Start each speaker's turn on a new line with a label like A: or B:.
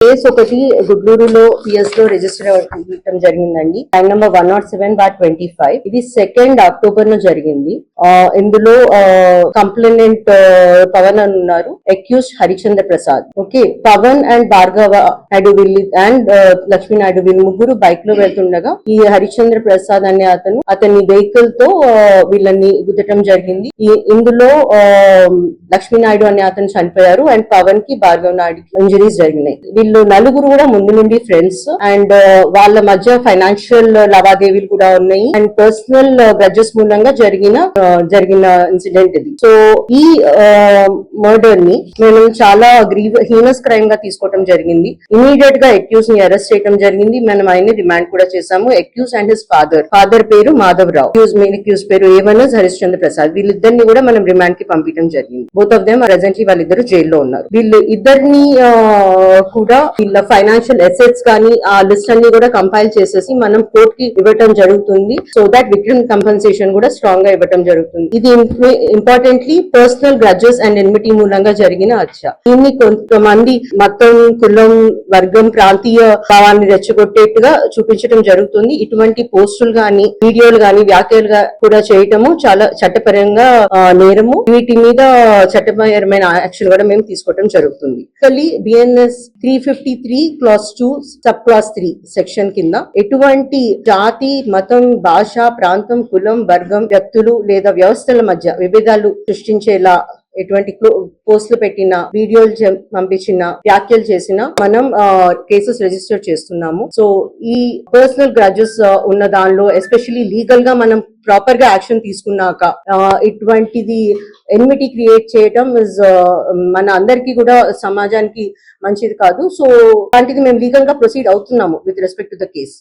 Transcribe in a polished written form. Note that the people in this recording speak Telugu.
A: కేసు ఒకటి గుడ్లూరులో పిఎస్ లో రిజిస్టర్ అవ్వడం జరిగిందండి. Line number 107/25. ఇది 2 అక్టోబర్ జరిగింది. ఇందులో కంప్లైనెంట్ పవన్ అని ఉన్నారు, accused Harichandra Prasad. Okay, Pavan and Bhargava Naidu వీళ్ళు అండ్ లక్ష్మీ నాయుడు వీళ్ళు ముగ్గురు బైక్ లో వెళ్తుండగా ఈ హరిచంద్ర ప్రసాద్ అనే అతని వెహికల్ తో వీళ్ళని గుద్దటం జరిగింది. ఇందులో లక్ష్మీ నాయుడు అనే అతను చనిపోయారు అండ్ పవన్ కి భార్గవ నాయుడు ఇంజరీస్ జరిగినాయి. వీళ్ళు నలుగురు కూడా ముందు నుండి ఫ్రెండ్స్ అండ్ వాళ్ళ మధ్య ఫైనాన్షియల్ లావాదేవీలు కూడా ఉన్నాయి అండ్ పర్సనల్ గ్రడ్జెస్ మూలంగా జరిగిన ఇన్సిడెంట్ ఇది. సో ఈ మర్డర్ ని మేము చాలా హీనస్ క్రైమ్ గా తీసుకోవడం జరిగింది. ఇమీడియట్ గా అక్యూజ్ ని అరెస్ట్ చేయడం జరిగింది. మనం ఆయన రిమాండ్ కూడా చేశాము. అక్యూజ్ అండ్ హిస్ ఫాదర్ పేరు మాధవరావు, అక్యూజ్ పేరు ఏవనస్ హరిశ్చంద్ర ప్రసాద్. వీళ్ళిద్దరిని కూడా మనం రిమాండ్ కి పంపించడం జరిగింది. బోత్ ఆఫ్ దెమ్ ప్రెసెంట్లీ వాళ్ళిద్దరు జైల్లో ఉన్నారు. వీళ్ళు ఇద్దరిని కూడా వీళ్ళ ఫైనాన్షియల్ అసెట్స్ కానీ ఆ లిస్ట్ అన్ని కూడా కంపైల్ చేసేసి మనం కోర్ట్ కి ఇవ్వటం జరుగుతుంది. సో దట్ విక్టిమ్ కంపెన్సేషన్ కూడా స్ట్రాంగ్ గా ఇవ్వటం జరుగుతుంది. ఇది importantly personal grudges and enmity మూలంగా జరిగిన హత్య. దీన్ని కొంతమంది మతం, కులం, వర్గం, ప్రాంతీయ భావాన్ని రెచ్చగొట్టేట్టుగా చూపించడం జరుగుతుంది. ఇటువంటి పోస్టులు గాని, వీడియోలు గాని, వ్యాఖ్యలుగా కూడా చేయటము చాలా చట్టపరంగా నేరము. వీటి మీద చట్టపరమైన యాక్షన్ కూడా మేము తీసుకోవడం జరుగుతుంది. BNS 353 class 2 sub class 3 section కింద ఎటువంటి జాతి, మతం, భాష, ప్రాంతం, కులం, వర్గం, వ్యక్తులు లేదా వ్యవస్థల మధ్య విభేదాలు సృష్టించేలా ఎటువంటి పోస్టులు పెట్టిన, వీడియోలు పంపించిన, వ్యాఖ్యలు చేసిన మనం కేసెస్ రిజిస్టర్ చేస్తున్నాము. సో ఈ పర్సనల్ గ్రడ్జెస్ ఉన్న దానిలో ఎస్పెషల్లీ లీగల్ గా మనం ప్రాపర్ గా యాక్షన్ తీసుకున్నాక ఇటువంటిది ఎన్మిటీ క్రియేట్ చేయటం మన అందరికీ కూడా సమాజానికి మంచిది కాదు. సో అలాంటిది మేము లీగల్ గా ప్రొసీడ్ అవుతున్నాము with respect to the case.